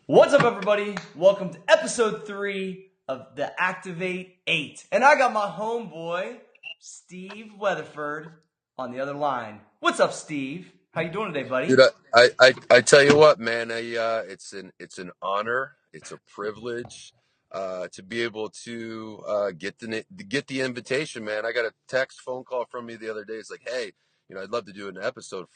What's up, everybody? Welcome to episode 3 of the Activ8 EIGHT. And I got my homeboy, Steve Weatherford, on the other line. What's up, Steve? How you doing today, buddy? Dude, I tell you what, man. It's an honor. It's a privilege to be able to get the invitation, man. I got a phone call from you the other day. It's like, hey, I'd love to do an episode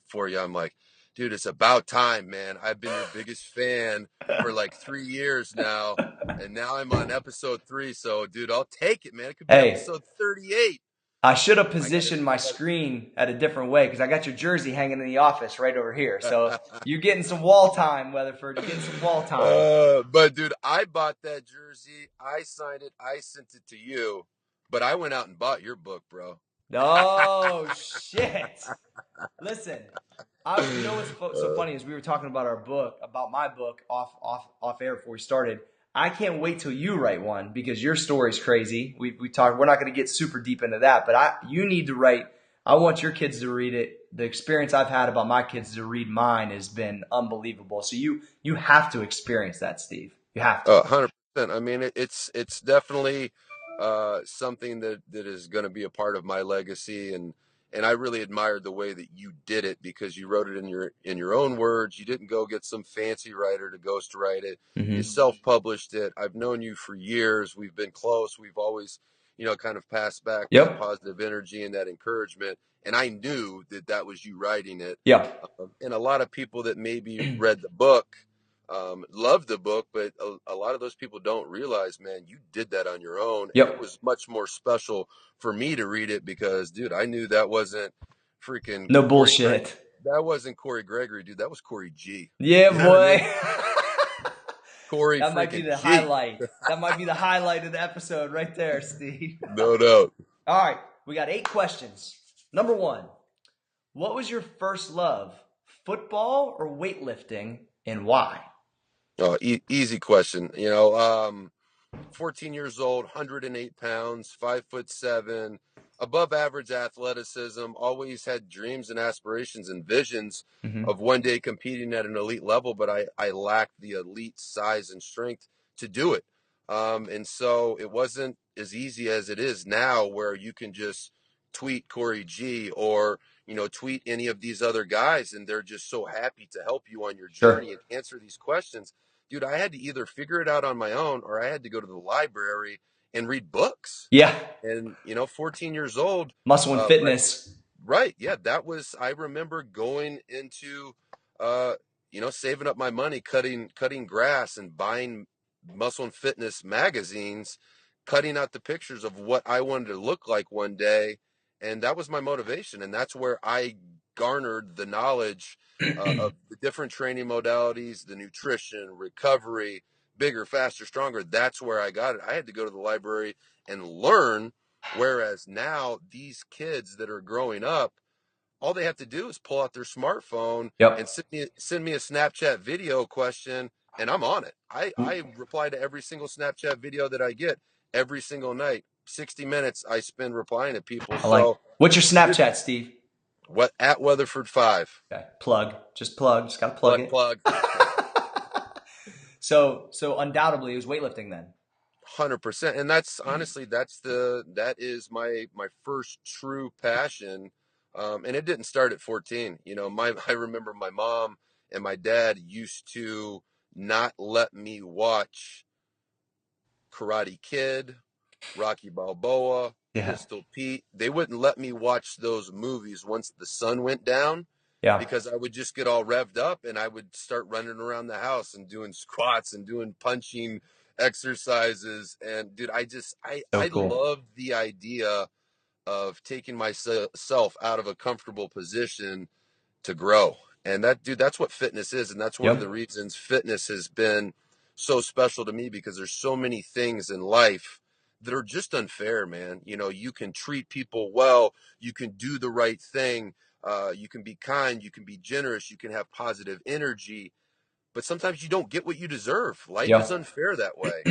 for you. I'm like, dude, it's about time, man. I've been your biggest fan for like 3 years now, and now I'm on episode 3. So, dude, I'll take it, man. It could be Hey, episode 38. I should have I gotta. positioned my screen at a different way because I got your jersey hanging in the office right over here. So you're getting some wall time, Weatherford. You're getting some wall time. But dude, I bought that jersey. I signed it. I sent it to you. But I went out and bought your book, bro. Oh, shit. Listen, you know what's so funny is we were talking about about my book off air before we started. I can't wait till you write one because your story's crazy. We talked. We're not going to get super deep into that, but you need to write. I want your kids to read it. The experience I've had about my kids to read mine has been unbelievable. So you have to experience that, Steve. You have to. 100%. I mean, it's definitely something that is going to be a part of my legacy, and I really admired the way that you did it because you wrote it in your own words. You didn't go get some fancy writer to ghostwrite it. You Mm-hmm. self-published it. I've known you for years. We've been close. We've always, kind of passed back that Yep. positive energy and that encouragement. And I knew that was you writing it. Yep. And a lot of people that maybe read the book love the book, but a lot of those people don't realize, man, you did that on your own. And it Yep. was much more special for me to read it because, dude, I knew that wasn't freaking No Cory Gregory. bullshit. That wasn't Cory Gregory, dude. That was Cory G. Yeah, You know what I mean? boy. Cory That might be freaking the G. highlight. That might be the highlight of the episode right there, Steve. No doubt. All right, we got 8 questions. Number 1, what was your first love, football or weightlifting, and why? Oh, easy question. 14 years old, 108 pounds, 5'7", above average athleticism, always had dreams and aspirations and visions Mm-hmm. of one day competing at an elite level, but I lacked the elite size and strength to do it. And so it wasn't as easy as it is now where you can just tweet Cory G or, tweet any of these other guys and they're just so happy to help you on your Sure. journey and answer these questions. Dude, I had to either figure it out on my own or I had to go to the library and read books. Yeah, And, 14 years old, muscle and right, fitness. right. Yeah, I remember going into, saving up my money, cutting grass and buying muscle and fitness magazines, cutting out the pictures of what I wanted to look like one day. And that was my motivation. And that's where I garnered the knowledge of the different training modalities, the nutrition, recovery, bigger, faster, stronger. That's where I got it. I had to go to the library and learn. Whereas now these kids that are growing up, all they have to do is pull out their smartphone and Yep. send me a Snapchat video question, and I'm on it. I reply to every single Snapchat video that I get every single night. 60 minutes I spend replying to people. I like. So, What's your dude, Snapchat, Steve? what at Weatherford 5? Okay, plug. Just plug. Just gotta plug it. Plug. So undoubtedly it was weightlifting then. 100%. And that's honestly that is my first true passion. And it didn't start at 14. I remember my mom and my dad used to not let me watch Karate Kid, Rocky Balboa, Yeah. Pistol Pete. They wouldn't let me watch those movies once the sun went down Yeah. because I would just get all revved up and I would start running around the house and doing squats and doing punching exercises. And dude, So I cool. love the idea of taking myself out of a comfortable position to grow. And that's what fitness is. And that's one of the Yep. reasons fitness has been so special to me because there's so many things in life that are just unfair, man. You can treat people well, you can do the right thing, you can be kind, you can be generous, you can have positive energy, but sometimes you don't get what you deserve. Life is Yep. unfair that way.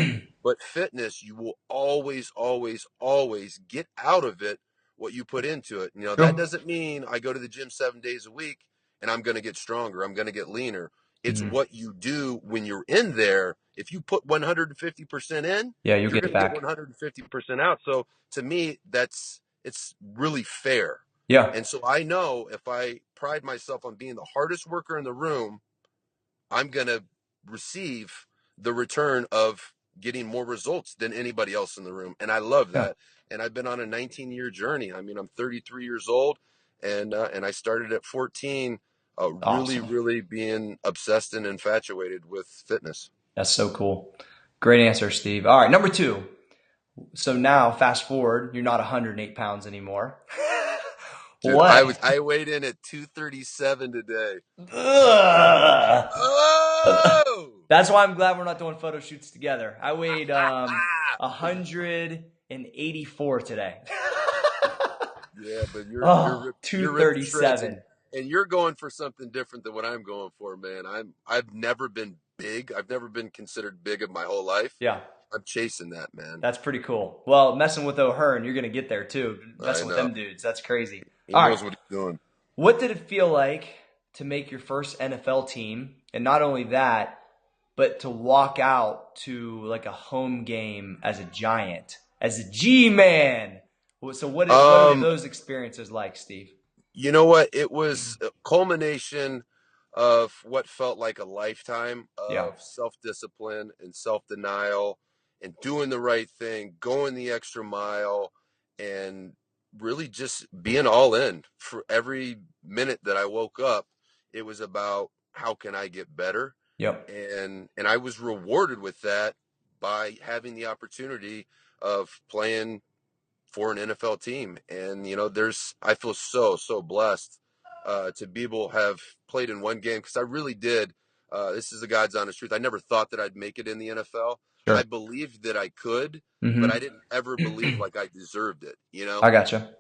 But fitness, you will always, always, always get out of it what you put into it. That True. doesn't mean I go to the gym 7 days a week and I'm going to get stronger. I'm going to get leaner. It's what you do when you're in there. If you put 150% in, Yeah, you'll you're get going it to get back. 150% out. So to me, it's really fair. Yeah. And so I know if I pride myself on being the hardest worker in the room, I'm going to receive the return of getting more results than anybody else in the room. And I love Yeah. that. And I've been on a 19-year journey. I mean, I'm 33 years old, and I started at 14, really, Awesome. really being obsessed and infatuated with fitness. That's so cool. Great answer, Steve. All right, number two. So now, fast forward, you're not 108 pounds anymore. Dude, What? I weighed in at 237 today. Ugh. Oh! That's why I'm glad we're not doing photo shoots together. I weighed 184 today. Yeah, but Oh, you're ripped to shreds, 237. and you're going for something different than what I'm going for, man. I've never been big. I've never been considered big in my whole life. Yeah, I'm chasing that, man. that's pretty cool. Well, messing with O'Hearn, you're going to get there too. I Messing with know. them dudes, that's crazy. He All right, knows what he's doing. what did it feel like to make your first NFL team? And not only that, but to walk out to like a home game as a Giant, as a G-man. So what are Um, those experiences like, Steve? You know what? It was a culmination of what felt like a lifetime Yeah. of self-discipline and self-denial and doing the right thing, going the extra mile, and really just being all in. For every minute that I woke up, it was about how can I get better? Yep. And I was rewarded with that by having the opportunity of playing for an NFL team. And I feel so blessed to be able to have played in one game, because I really did. This is the God's honest truth. I never thought that I'd make it in the NFL. I Sure. believed that I could, but I Mm-hmm. didn't ever believe like I deserved it. I gotcha.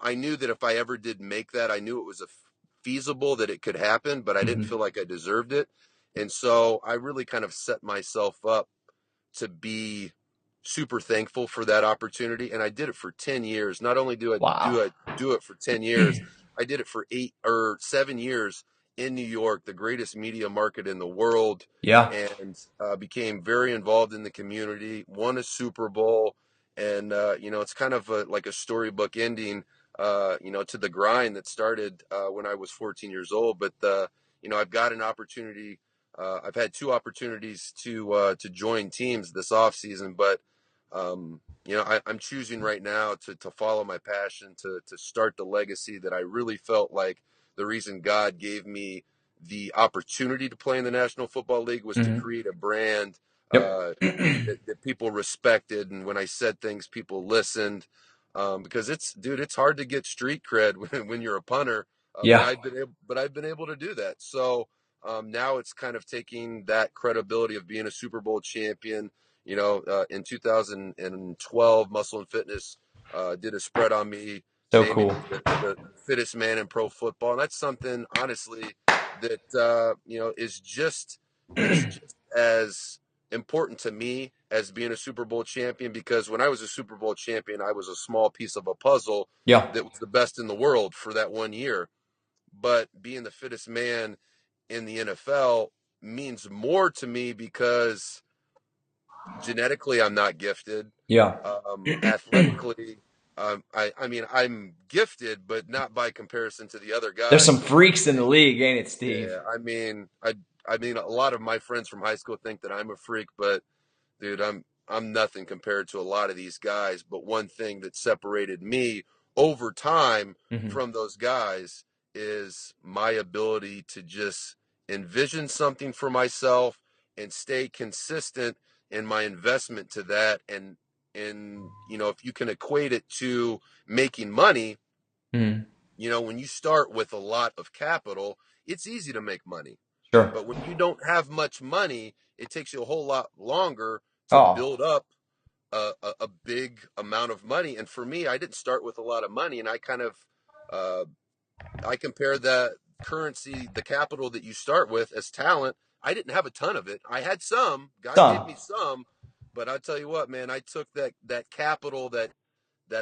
I knew that if I ever did make that, I knew it was feasible that it could happen, but I didn't Mm-hmm. feel like I deserved it. And so I really kind of set myself up to be super thankful for that opportunity. And I did it for 10 years. Not only Wow. do I do it for 10 years, I did it for 8 or 7 years in New York, the greatest media market in the world, Yeah. and became very involved in the community, won a Super Bowl. And, it's kind of like a storybook ending, to the grind that started when I was 14 years old. But, I've got an opportunity. I've had two opportunities to join teams this offseason, but I'm choosing right now to follow my passion, to start the legacy that I really felt like the reason God gave me the opportunity to play in the National Football League was to Mm-hmm. create a brand Yep. uh, that people respected, and when I said things, people listened. Because it's hard to get street cred when you're a punter, but Yeah. I've been able to do that. So now it's kind of taking that credibility of being a Super Bowl champion. In 2012, Muscle and Fitness did a spread on me, So naming cool. me the fittest man in pro football, and that's something, honestly, that is just it's just as important to me as being a Super Bowl champion, because when I was a Super Bowl champion, I was a small piece of a puzzle Yeah. that was the best in the world for that one year. But being the fittest man in the NFL means more to me because genetically I'm not gifted. Yeah. Athletically, I mean, I'm gifted, but not by comparison to the other There's some guys in freaks the in the league. league, ain't it, Steve? Yeah, I mean, a lot of my friends from high school think that I'm a freak, but dude, I'm nothing compared to a lot of these guys. But one thing that separated me over time Mm-hmm. from those guys is my ability to just envision something for myself and stay consistent in my investment to that. And if you can equate it to making money, Mm-hmm. when you start with a lot of capital, it's easy to make money. Sure. But when you don't have much money, it takes you a whole lot longer to Oh, build up a big amount of money. And for me, I didn't start with a lot of money, and I kind of uh, I compare the currency, the capital that you start with as talent. I didn't have a ton of it. I had some. God gave some. me some, but I tell you what, man, I took that capital, that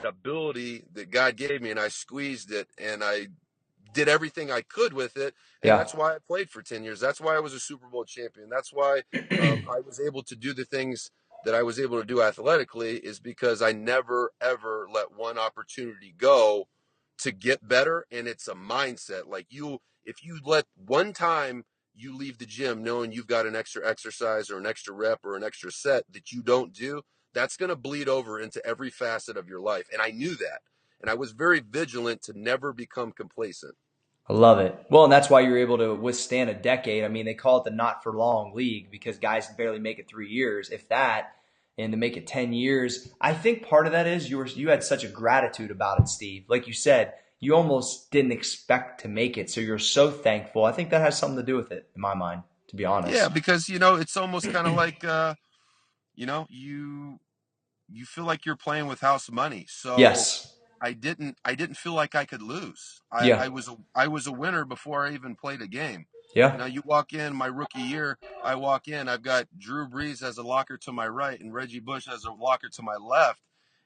ability that God gave me, and I squeezed it, and I did everything I could with it, and Yeah. that's why I played for 10 years. That's why I was a Super Bowl champion. That's why I was able to do the things that I was able to do athletically, is because I never ever let one opportunity go to get better. And it's a mindset. Like, if you let one time you leave the gym knowing you've got an extra exercise or an extra rep or an extra set that you don't do, that's going to bleed over into every facet of your life. And I knew that. And I was very vigilant to never become complacent. I love it. Well, and that's why you're able to withstand a decade. I mean, they call it the not for long league because guys barely make it 3 years, if that, and to make it 10 years. I think part of that is you had such a gratitude about it, Steve. Like you said, you almost didn't expect to make it, so you're so thankful. I think that has something to do with it, in my mind, to be Yeah, honest. because it's almost kind of like you know, you feel like you're playing with house money. So Yes. I didn't feel like I could lose. I, Yeah. I was a I was a winner before I even played a game. Yeah. You walk in my rookie year, I walk in, I've got Drew Brees as a locker to my right and Reggie Bush as a locker to my left,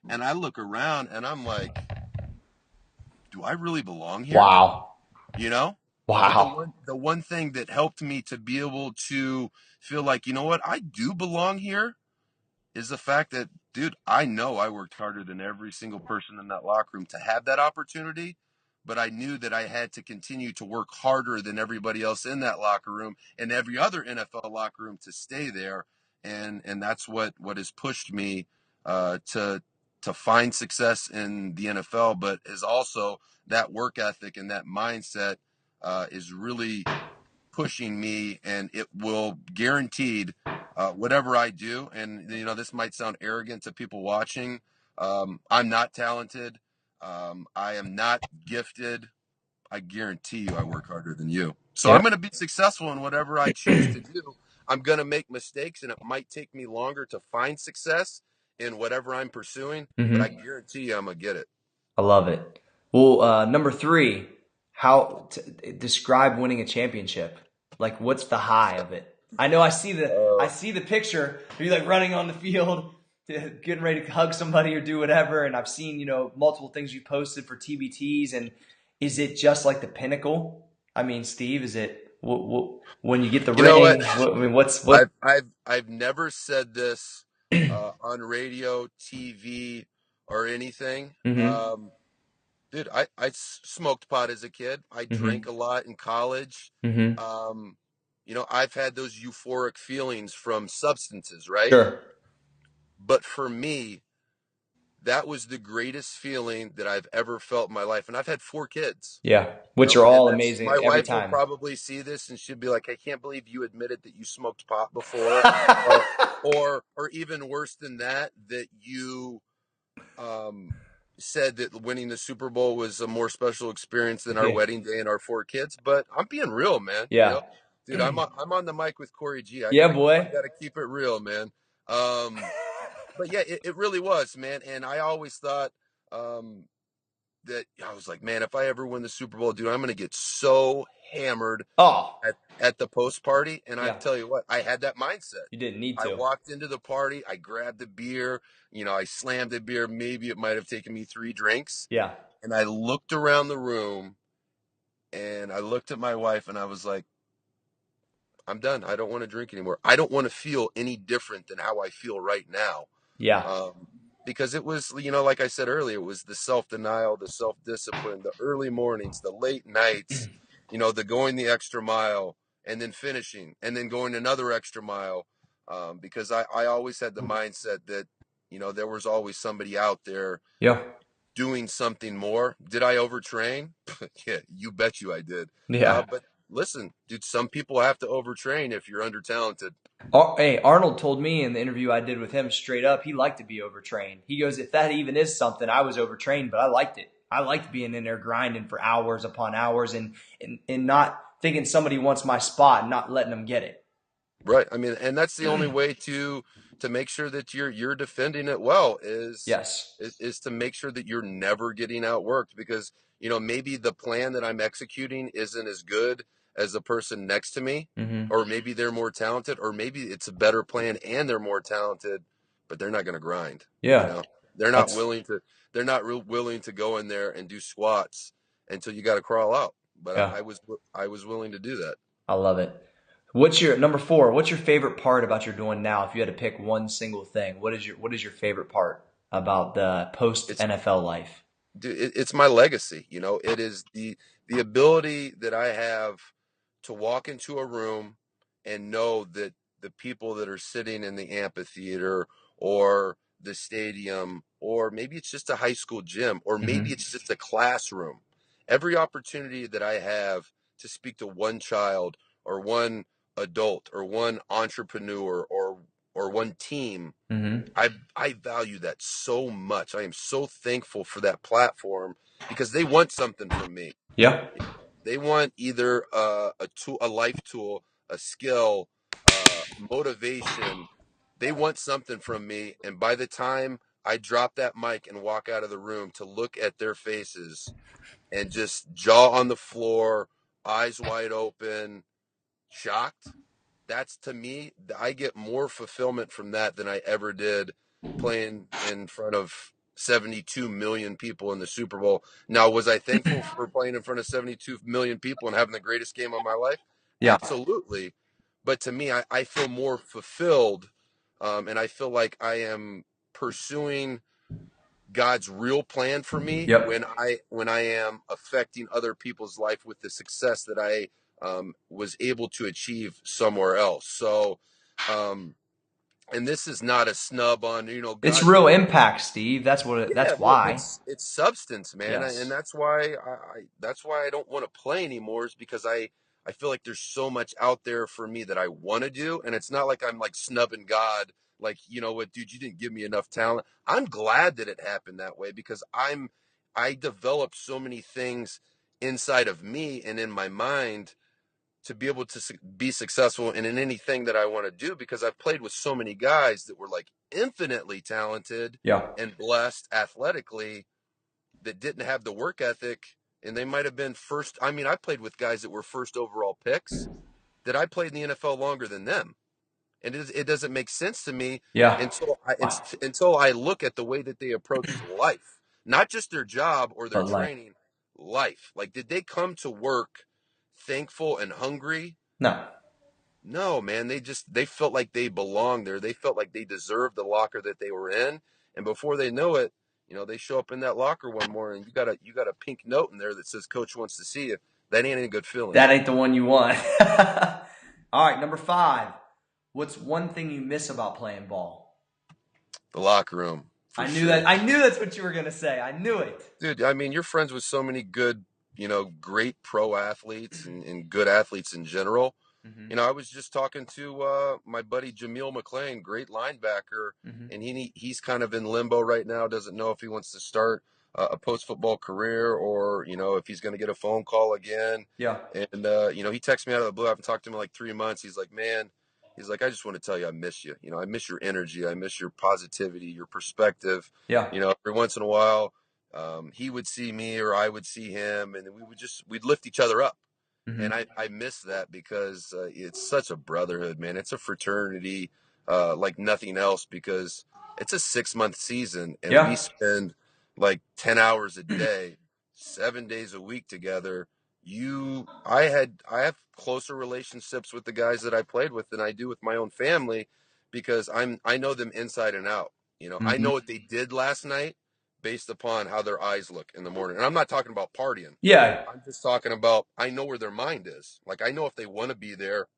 and I look around and I'm like, do I really belong here? Wow. You know? But the Wow. one thing that helped me to be able to feel like, you know what, I do belong here, is the fact that, dude, I know I worked harder than every single person in that locker room to have that opportunity, but I knew that I had to continue to work harder than everybody else in that locker room and every other NFL locker room to stay there. And that's what has pushed me to find success in the NFL, but is also that work ethic and that mindset is really pushing me, and it will guaranteed whatever I do. And this might sound arrogant to people watching. I'm not talented. I am not gifted. I guarantee you, I work harder than you. So Yeah. I'm going to be successful in whatever I choose to do. I'm going to make mistakes, and it might take me longer to find success in whatever I'm pursuing. But I Mm-hmm. guarantee you, I'm gonna get it. I love it. Well, number three, how to describe winning a championship? Like, what's the high of it? I know I Uh, see the picture. You're like running on the field, getting ready to hug somebody or do whatever. And I've seen multiple things you posted for TBTs. And is it just like the pinnacle? I mean, Steve, is it when you get the you know what? ring? I mean, what? I've never said this on radio, TV, or anything. Mm-hmm. Dude, I smoked pot as a kid. I drank Mm-hmm. a lot in college. Mm-hmm. Um, I've had those euphoric feelings from substances, right? Sure. But for me, that was the greatest feeling that I've ever felt in my life. And I've had 4 kids. Yeah. Which are And all that's, amazing my every wife will time. probably see this and she'll be like, I can't believe you admitted that you smoked pot before, or or even worse than that, that you um said that winning the Super Bowl was a more special experience than our Yeah. wedding day and our 4 kids. But I'm being real, man. Yeah. Dude, I'm on the mic with Corey G. I Yeah, gotta I boy. gotta keep it real, man. But yeah, it really was, man. And I always thought um that I was like, man, if I ever win the Super Bowl, dude, I'm gonna get so hammered Oh, at the post party. And I yeah. tell you what, I had that mindset. You didn't need I to. walked into the party, I grabbed the beer, I slammed the beer. Maybe it might have taken me 3 drinks. Yeah. And I looked around the room and I looked at my wife and I was like, I'm done. I don't want to drink anymore. I don't want to feel any different than how I feel right now. Yeah. um, because it was, like I said earlier, it was the self denial, the self discipline, the early mornings, the late nights, the going the extra mile, and then finishing, and then going another extra mile. Because I always had the mindset that, there was always somebody out there Yeah. doing something more. Did I overtrain? Yeah, you bet you I did. Yeah. But listen, dude, some people have to overtrain if you're under talented. Hey, Arnold told me in the interview I did with him straight up, he liked to be overtrained. He goes, if that even is something, I was overtrained, but I liked it. I liked being in there grinding for hours upon hours and not thinking somebody wants my spot and not letting them get it. Right. I mean, and that's the only way to make sure that you're defending it well Yes. is to make sure that you're never getting outworked, because maybe the plan that I'm executing isn't as good as the person next to me, Mm-hmm. or maybe they're more talented, or maybe it's a better plan and they're more talented, but they're not going to grind. You Yeah. know, they're not That's willing to they're not willing to go in there and do squats until you got to crawl out. but Yeah. I was willing to do that. I love it. What's your number four? What's your favorite part about your doing now? If you had to pick one single thing, what is your favorite part about the post It's NFL life? dude, it's my legacy. You know, it is the ability that I have to walk into a room and know that the people that are sitting in the amphitheater or the stadium, or maybe it's just a high school gym, or maybe Hmm. it's just a classroom. Every opportunity that I have to speak to one child or one adult or one entrepreneur or one team, Hmm. I value that so much. I am so thankful for that platform because they want something from me. Yeah. They want either a tool, a life tool, a skill, motivation. They want something from me, and by the time I drop that mic and walk out of the room, to look at their faces and just jaw on the floor, eyes wide open, shocked, that's, to me, I get more fulfillment from that than I ever did playing in front of 72 million people in the Super Bowl. Now, was I thankful for playing in front of 72 million people and having the greatest game of my life? Yeah. Absolutely. But to me, I feel more fulfilled, and I feel like I am pursuing God's real plan for me Yep. when I am affecting other people's life with the success that I was able to achieve somewhere else. So, um, and this is not a snub on, It's God's real real. impact, Steve. That's what. Yeah, That's well, why. it's substance, man, and Yes. that's why I don't want to play anymore. Is because I feel like there's so much out there for me that I want to do, and it's not like I'm like snubbing God. Like, you know what, dude, you didn't give me enough talent. I'm glad that it happened that way because I developed so many things inside of me and in my mind to be able to be successful in anything that I want to do because I've played with so many guys that were like infinitely talented Yeah. and blessed athletically that didn't have the work ethic, and they might have been first. I mean, I played with guys that were first overall picks that I played in the NFL longer than them, and it doesn't make sense to me Yeah. until I look at the way that they approached life, not just their job or their But like, training, life. Like, did they come to work thankful and hungry? no. No, man, they felt like they belonged there. They felt like they deserved the locker that they were in. And before they know it, they show up in that locker one morning. You got a pink note in there that says coach wants to see you. That ain't a good feeling. That ain't the one you want. All right, number five. What's one thing you miss about playing ball? The locker room, for I knew that. sure. I knew that's what you were gonna say. I knew it. Dude, I mean, you're friends with so many good, great pro athletes and good athletes in general. Hmm. I was just talking to my buddy Jameel McClain, great linebacker, Hmm. and he's kind of in limbo right now. Doesn't know if he wants to start a post football career or if he's going to get a phone call again. Yeah. And he texted me out of the blue. I haven't talked to him in like 3 months. He's like, man, he's like, I just want to tell you, I miss you. I miss your energy. I miss your positivity, your perspective. Yeah. Every once in a while, he would see me or I would see him, and we'd lift each other up. And Hmm. I miss that because it's such a brotherhood, man. It's a fraternity like nothing else because it's a 6 month season and we Yeah. spend like 10 hours a day, 7 days a week together. I have closer relationships with the guys that I played with than I do with my own family because I know them inside and out. I Hmm. know what they did last night based upon how their eyes look in the morning. And I'm not talking about partying. Yeah. I'm just talking about I know where their mind is. Like I know if they want to be there.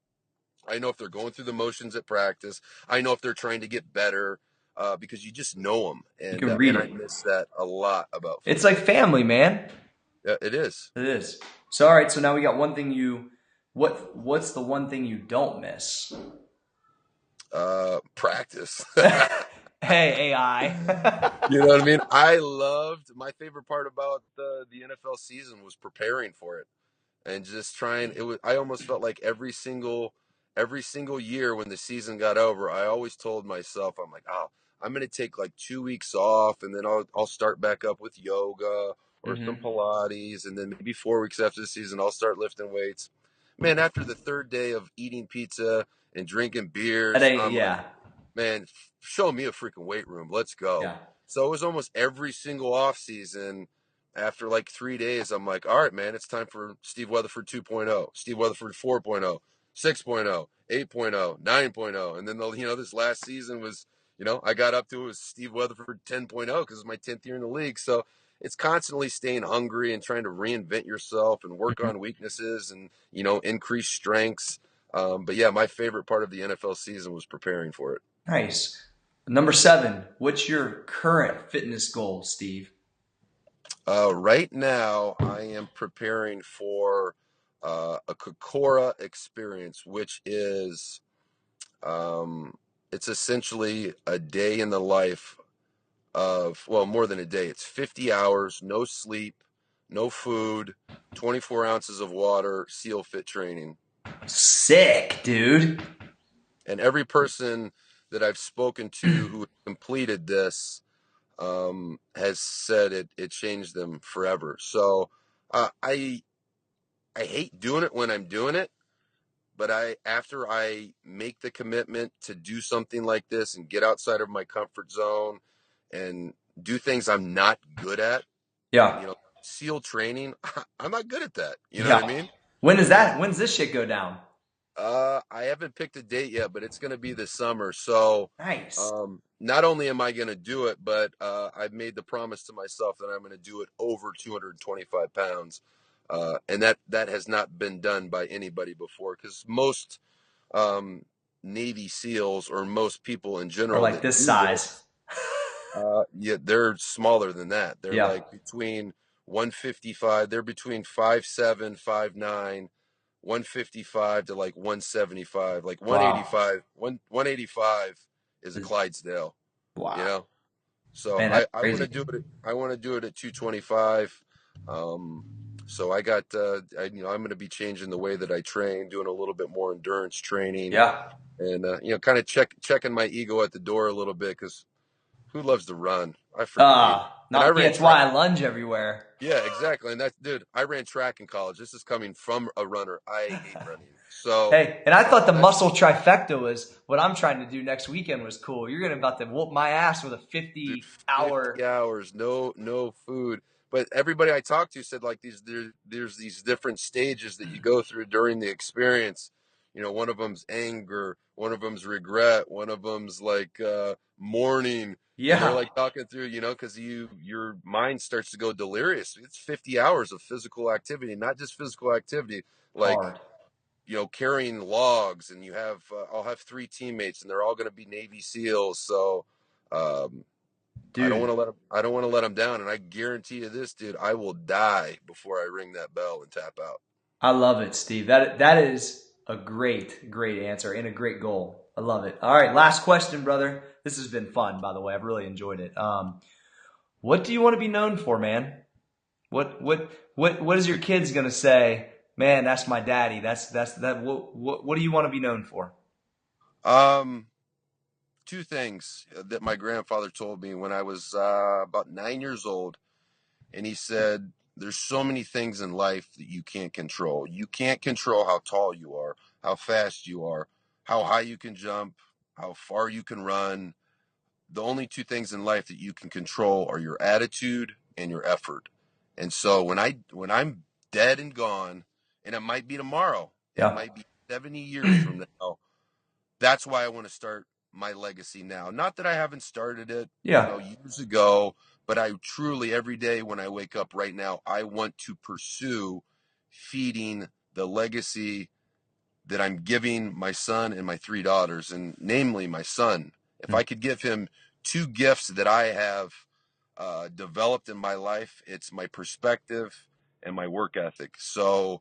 I know if they're going through the motions at practice. I know if they're trying to get better because you just know them, You can read and I it. miss that a lot about It's like football. family, man. Yeah, it is It is. So all right. So now we got one thing you. What's the one thing you don't miss? practice. Hey, AI. You know what I mean? I loved my favorite part about the NFL season was preparing for it and just trying. I almost felt like every single year when the season got over, I always told myself, I'm like, oh, I'm gonna take like 2 weeks off, and then I'll start back up with yoga or some Hmm. Pilates, and then maybe 4 weeks after the season, I'll start lifting weights. Man, after the third day of eating pizza and drinking That beers, ain't. I'm like, Yeah. man, show me a freaking weight room. Let's go. Yeah. So it was almost every single off season after like 3 days, I'm like, all right, man, it's time for Steve Weatherford 2.0, Steve Weatherford 4.0, 6.0, 8.0, 9.0. And then, this last season was, I got up to it was Steve Weatherford 10.0 because it's my 10th year in the league. So it's constantly staying hungry and trying to reinvent yourself and work Mhm. on weaknesses and, increase strengths. But yeah, my favorite part of the NFL season was preparing for it. Nice. Number 7, what's your current fitness goal, Steve? Right now, I am preparing for a Kokora experience, which is it's essentially a day in the life of, well, more than a day. It's 50 hours, no sleep, no food, 24 ounces of water, SEAL fit training. Sick, dude. And every person that I've spoken to who completed this has said it changed them forever. So I hate doing it when I'm doing it, but after I make the commitment to do something like this and get outside of my comfort zone and do things I'm not good at, Yeah. you know, SEAL training, I'm not good at that. You know what I Yeah. mean? When is And that? When's this shit go down? I haven't picked a date yet, but it's going to be this summer. So, Nice. not only am I going to do it, but I've made the promise to myself that I'm going to do it over 225 pounds. And that has not been done by anybody before because most um, Navy SEALs or most people in Or general like that this do size. this, yeah, they're smaller than that. They're Yeah. like between 155. They're between 5'7", 5'9", 155 to like 175. Like Wow. 185, 185 is a Clydesdale. You Wow. know, so Man, that's I want crazy. to do it. I want to do it at 225. Um, so I'm going to be changing the way that I train, doing a little bit more endurance training, Yeah. and kind of checking my ego at the door a little bit because who loves to run? I freaking hate it. And I Not me. ran That's track. why I lunge everywhere. Yeah, exactly. And that's, dude, I ran track in college. This is coming from a runner. I hate running. So Hey, and I thought the that's, muscle trifecta was what I'm trying to do next weekend was cool. You're gonna about to whoop my ass with a dude, 50 50 hour. hours, no food. But everybody I talked to said like there's these different stages that you go through during the experience. One of them's anger, one of them's regret, one of them's like mourning, and they're Yeah. like talking through, because your mind starts to go delirious. It's 50 hours of physical activity, not just physical activity, like Hard. carrying logs, and I'll have 3 teammates, and they're all going to be Navy SEALs, so. Um, Dude, I don't want to let them down, and I guarantee you this, dude. I will die before I ring that bell and tap out. I love it, Steve. That is a great answer and a great goal. I love it. All right, last question, brother. This has been fun, by the way. I've really enjoyed it. What do you want to be known for, man? What is your kids gonna say? Man, that's my daddy. That's that. What do you want to be known for? Um, Two things that my grandfather told me when I was about 9 years old, and he said, "There's so many things in life that you can't control. You can't control how tall you are, how fast you are, how high you can jump, how far you can run. The only 2 things in life that you can control are your attitude and your effort." And so when I'm dead and gone, and it might be tomorrow, it Yeah, might be 70 years from now, that's why I want to start my legacy now. Not that I haven't started it, yeah, years ago, but I truly every day when I wake up right now, I want to pursue feeding the legacy that I'm giving my son and my 3 daughters, and namely my son. If I could give him 2 gifts that I have developed in my life, it's my perspective and my work ethic. So,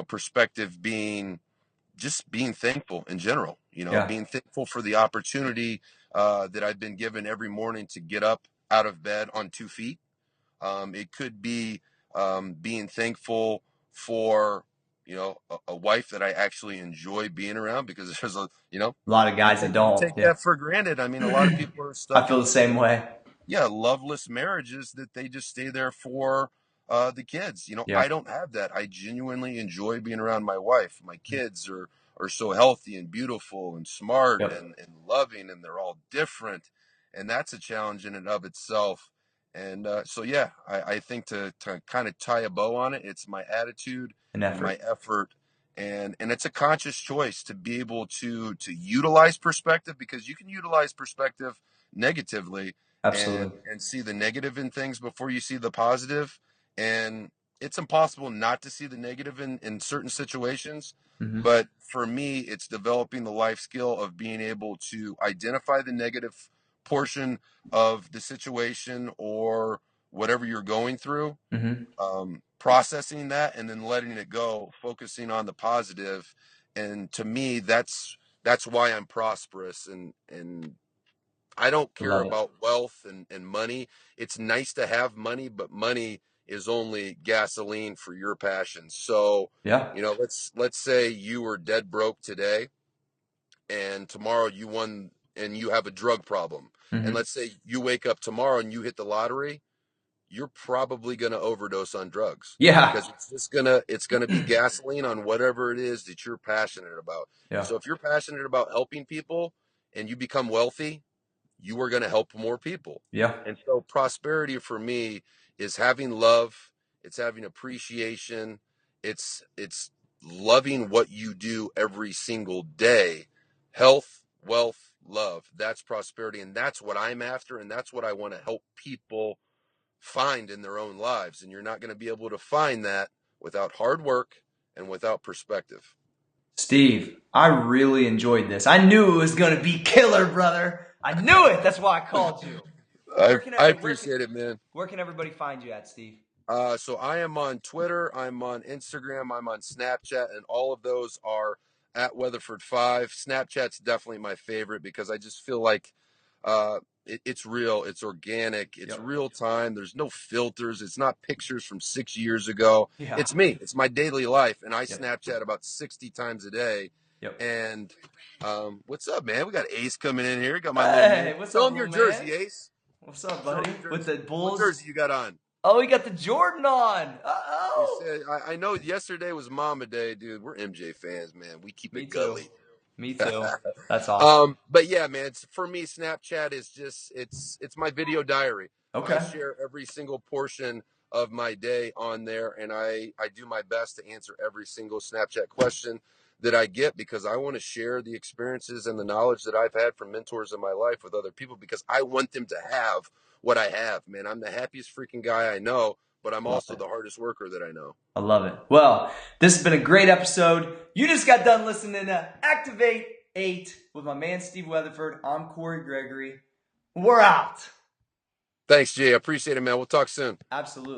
perspective being just being thankful in general, yeah. being thankful for the opportunity that I've been given every morning to get up out of bed on 2 feet. It could be being thankful for a wife that I actually enjoy being around because there's A lot of you guys that take you don't. take Yeah, that for granted. I mean, a lot of people are I stuck feel the in same way. yeah, loveless marriages that they just stay there for the kids. Yeah, I don't have that. I genuinely enjoy being around my wife. My kids are so healthy and beautiful and smart yep. and loving, and they're all different. And that's a challenge in and of itself. And so, yeah, I think to kind of tie a bow on it, it's my attitude An and my effort. effort. And it's a conscious choice to be able to utilize perspective, because you can utilize perspective negatively Absolutely. and see the negative in things before you see the positive. And it's impossible not to see the negative in certain situations. Mm-hmm. But for me, it's developing the life skill of being able to identify the negative portion of the situation or whatever you're going through, Mm-hmm. processing that and then letting it go, focusing on the positive. And to me, that's why I'm prosperous. And I don't care Love it. about wealth and money. It's nice to have money, but money is only gasoline for your passions. So, Yeah. let's say you were dead broke today, and tomorrow you won and you have a drug problem. And Mm-hmm. let's say you wake up tomorrow and you hit the lottery, you're probably going to overdose on drugs, Yeah. because it's going to be gasoline on whatever it is that you're passionate about. And Yeah. so if you're passionate about helping people and you become wealthy, you are going to help more people. Yeah. And so prosperity for me is having love, it's having appreciation, it's loving what you do every single day. Health, wealth, love. That's prosperity, and that's what I'm after, and that's what I want to help people find in their own lives. And you're not going to be able to find that without hard work and without perspective. Steve, I really enjoyed this. I knew it was going to be killer, brother. I knew it. That's why I called you. I Where can I hey, appreciate it, man. where can everybody find you at, Steve? So I am on Twitter, I'm on Instagram, I'm on Snapchat, and all of those are at Weatherford 5. Snapchat's definitely my favorite because I just feel like it's real, it's organic, it's Yep. real time. There's no filters. It's not pictures from 6 years ago. Yeah. It's me. It's my daily life, and I Yep. Snapchat about 60 times a day. Yep. And what's up, man? We got Ace coming in here. Got my little man. Hey, what's Show up, him your little man? jersey, Ace. What's up, Show him buddy? your With jersey. the What Bulls? jersey you got on? Oh, we got the Jordan on. He Uh-oh. said, I know yesterday was Mama Day, dude. We're MJ fans, man. We keep Me it too. gully. Me too. That's awesome. But yeah, man, for me, Snapchat is just it's my video diary. I Okay. share every single portion of my day on there, and I do my best to answer every single Snapchat question that I get, because I want to share the experiences and the knowledge that I've had from mentors in my life with other people, because I want them to have what I have, man. I'm the happiest freaking guy I know, but I'm Love also it. the hardest worker that I know. I love it. Well, this has been a great episode. You just got done listening to Activate 8 with my man Steve Weatherford. I'm Cory Gregory. We're out. Thanks, Jay. I appreciate it, man. We'll talk soon. Absolutely.